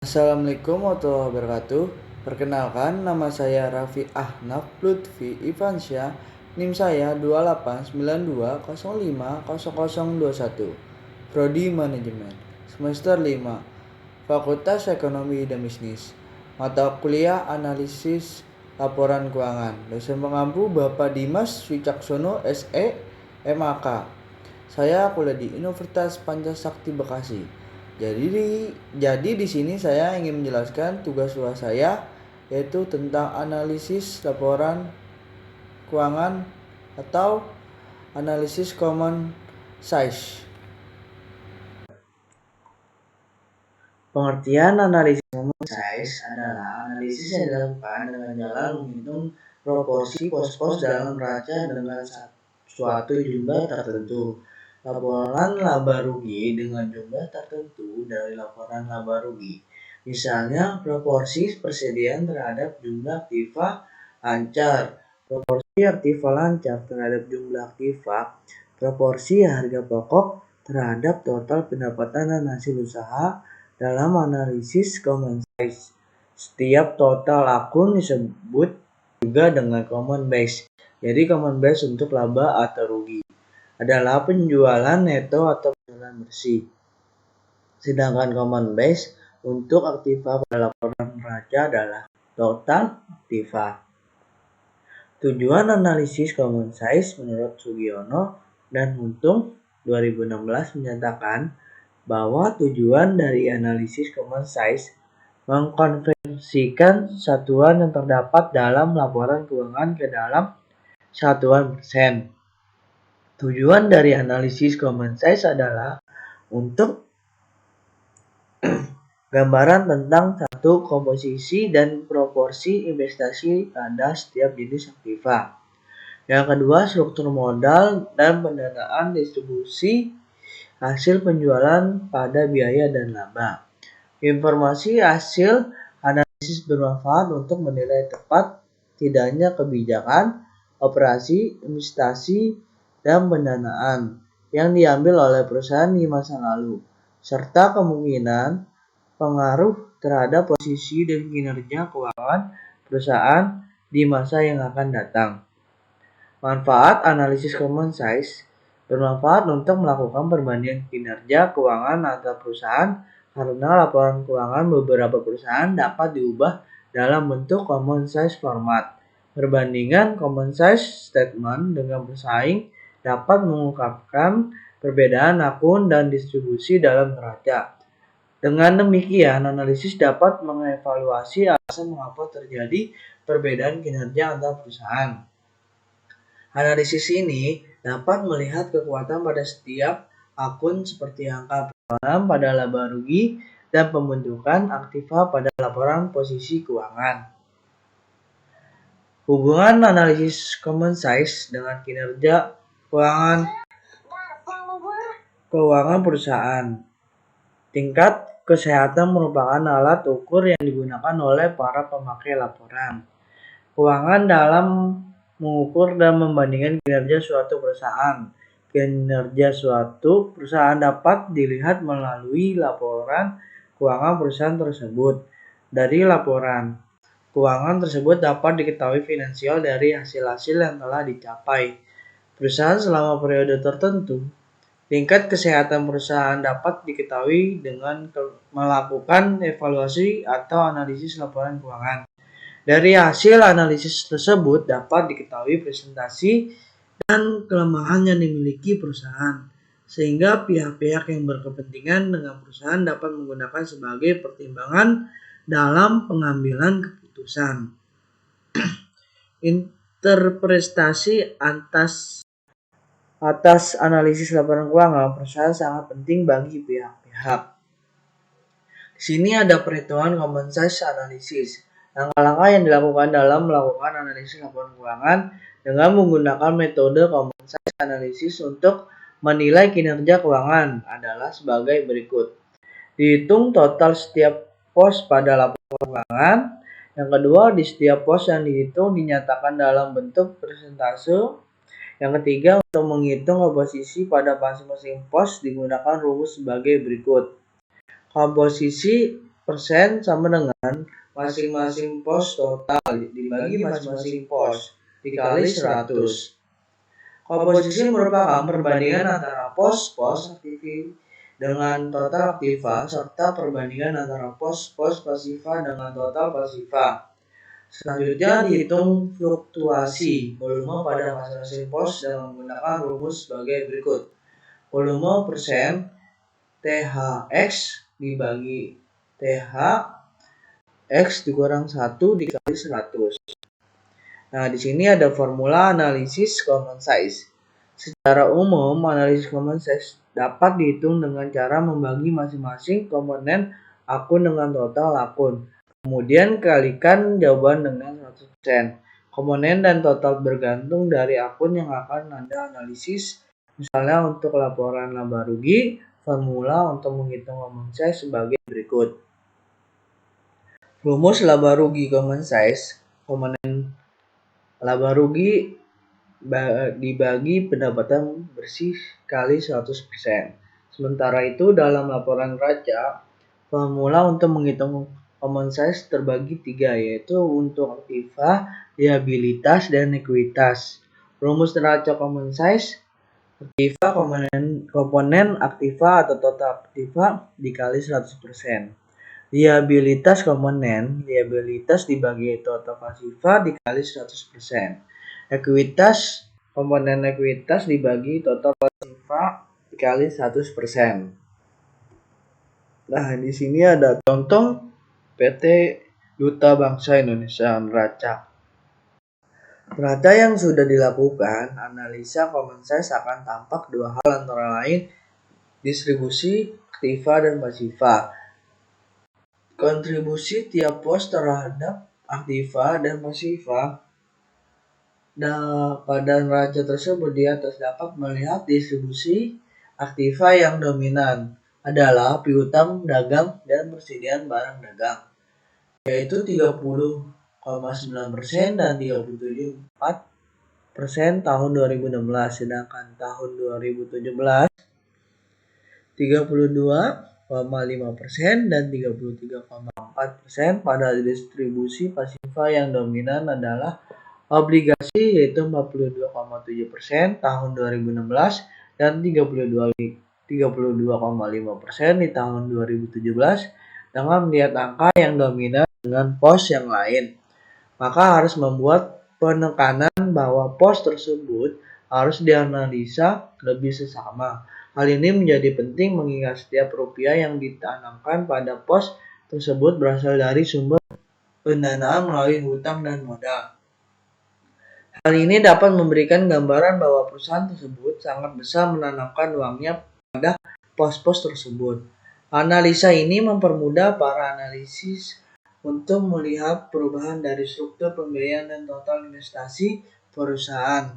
Assalamualaikum warahmatullahi wabarakatuh. Perkenalkan, nama saya Raffi Ahnaf Lutfi Ivansyah. NIM saya 2892050021. Prodi Manajemen. Semester 5. Fakultas Ekonomi dan Bisnis. Mata kuliah Analisis Laporan Keuangan. Dosen pengampu Bapak Dimas Wicaksono SE MAK. Saya kuliah di Universitas Pancasakti Bekasi. Jadi di sini saya ingin menjelaskan tugas saya, yaitu tentang analisis laporan keuangan atau analisis common size. Pengertian analisis common size adalah analisis yang dilakukan dengan jalan menghitung proporsi pos-pos dalam neraca dengan suatu jumlah tertentu. Laporan laba rugi dengan jumlah tertentu dari laporan laba rugi. Misalnya, proporsi persediaan terhadap jumlah aktiva lancar, proporsi aktiva lancar terhadap jumlah aktiva, proporsi harga pokok terhadap total pendapatan dan hasil usaha dalam analisis common size. Setiap total akun disebut juga dengan common base. Jadi common base untuk laba atau rugi adalah penjualan neto atau penjualan bersih. Sedangkan common base untuk aktiva pada laporan neraca adalah total aktiva. Tujuan analisis common size menurut Sugiono dan Untung 2016 menyatakan bahwa tujuan dari analisis common size mengkonversikan satuan yang terdapat dalam laporan keuangan ke dalam satuan persen. Tujuan dari analisis common size adalah untuk gambaran tentang satu komposisi dan proporsi investasi pada setiap jenis aktiva. Yang kedua, struktur modal dan pendanaan distribusi hasil penjualan pada biaya dan laba. Informasi hasil analisis bermanfaat untuk menilai tepat tidaknya kebijakan, operasi, investasi, dan pendanaan yang diambil oleh perusahaan di masa lalu, serta kemungkinan pengaruh terhadap posisi dan kinerja keuangan perusahaan di masa yang akan datang. Manfaat analisis common size bermanfaat untuk melakukan perbandingan kinerja keuangan antar perusahaan karena laporan keuangan beberapa perusahaan dapat diubah dalam bentuk common size format. Perbandingan common size statement dengan bersaing dapat mengungkapkan perbedaan akun dan distribusi dalam neraca. Dengan demikian, analisis dapat mengevaluasi alasan mengapa terjadi perbedaan kinerja antar perusahaan. Analisis ini dapat melihat kekuatan pada setiap akun seperti angka penjualan pada laba rugi dan pembentukan aktiva pada laporan posisi keuangan. Hubungan analisis common size dengan kinerja keuangan perusahaan. Tingkat kesehatan merupakan alat ukur yang digunakan oleh para pemakai laporan keuangan dalam mengukur dan membandingkan kinerja suatu perusahaan. Kinerja suatu perusahaan dapat dilihat melalui laporan keuangan perusahaan tersebut. Dari laporan keuangan tersebut dapat diketahui finansial dari hasil-hasil yang telah dicapai perusahaan selama periode tertentu. Tingkat kesehatan perusahaan dapat diketahui dengan melakukan evaluasi atau analisis laporan keuangan. Dari hasil analisis tersebut dapat diketahui presentasi dan kelemahan yang dimiliki perusahaan, sehingga pihak-pihak yang berkepentingan dengan perusahaan dapat menggunakan sebagai pertimbangan dalam pengambilan keputusan. Interpretasi atas analisis laporan keuangan perusahaan sangat penting bagi pihak-pihak. Di sini ada perhitungan common size analysis. Langkah-langkah yang dilakukan dalam melakukan analisis laporan keuangan dengan menggunakan metode common size analysis untuk menilai kinerja keuangan adalah sebagai berikut. Dihitung total setiap pos pada laporan keuangan. Yang kedua, di setiap pos yang dihitung dinyatakan dalam bentuk persentase. Yang ketiga, untuk menghitung komposisi pada masing-masing pos digunakan rumus sebagai berikut. Komposisi sama dengan masing-masing pos total dibagi masing-masing pos dikali 100. Komposisi merupakan perbandingan antara pos-pos aktif dengan total aktiva serta perbandingan antara pos-pos pasiva dengan total pasiva. Selanjutnya dihitung fluktuasi volume pada masing-masing pos dengan menggunakan rumus sebagai berikut. Volume persen THX dibagi THX dikurang 1 dikali 100. Nah, di sini ada formula analisis common size. Secara umum, analisis common size dapat dihitung dengan cara membagi masing-masing komponen akun dengan total akun. Kemudian kalikan jawaban dengan 100%. Komponen dan total bergantung dari akun yang akan Anda analisis. Misalnya untuk laporan laba rugi, formula untuk menghitung common size sebagai berikut. Rumus laba rugi common size, komponen laba rugi dibagi pendapatan bersih kali 100%. Sementara itu dalam laporan neraca, formula untuk menghitung common size terbagi 3, yaitu untuk aktiva, liabilitas, dan ekuitas. Rumus neraca common size, aktiva komponen aktiva atau total aktiva dikali 100%. Liabilitas komponen liabilitas dibagi total pasiva dikali 100%. Ekuitas komponen ekuitas dibagi total pasiva dikali 100%. Nah, di sini ada contoh PT Duta Bangsa Indonesia Neraca. Neraca yang sudah dilakukan, analisa common size akan tampak dua hal antara lain distribusi aktiva dan pasiva. Kontribusi tiap pos terhadap aktiva dan pasiva. Pada neraca tersebut di atas dapat melihat distribusi aktiva yang dominan adalah piutang dagang dan persediaan barang dagang, yaitu 30,9% dan 37,4% tahun 2016, sedangkan tahun 2017 32,5% dan 33,4%. Pada distribusi pasiva yang dominan adalah obligasi, yaitu 42,7% tahun 2016 dan 32,5% di tahun 2017. Dengan melihat angka yang dominan dengan pos yang lain, maka harus membuat penekanan bahwa pos tersebut harus dianalisa lebih seksama. Hal ini menjadi penting mengingat setiap rupiah yang ditanamkan pada pos tersebut berasal dari sumber pendanaan melalui hutang dan modal. Hal ini dapat memberikan gambaran bahwa perusahaan tersebut sangat besar menanamkan uangnya pada pos-pos tersebut. Analisa ini mempermudah para analisis untuk melihat perubahan dari struktur pembiayaan dan total investasi perusahaan.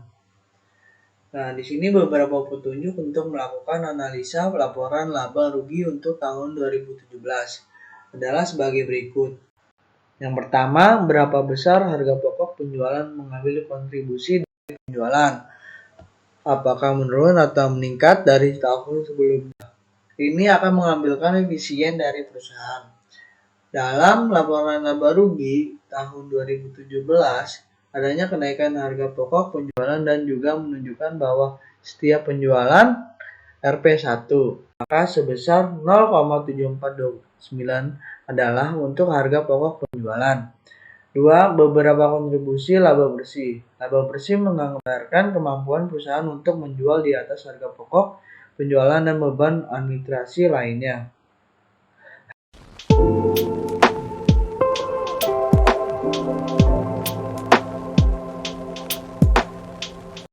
Nah, di sini beberapa petunjuk untuk melakukan analisa laporan laba rugi untuk tahun 2017 adalah sebagai berikut. Yang pertama, berapa besar harga pokok penjualan mengambil kontribusi dari penjualan? Apakah menurun atau meningkat dari tahun sebelumnya? Ini akan mengambilkan efisien dari perusahaan. Dalam laporan laba rugi tahun 2017, adanya kenaikan harga pokok penjualan dan juga menunjukkan bahwa setiap penjualan Rp1, maka sebesar 0,7429 adalah untuk harga pokok penjualan. 2. Beberapa kontribusi laba bersih. Laba bersih menggambarkan kemampuan perusahaan untuk menjual di atas harga pokok penjualan dan beban administrasi lainnya.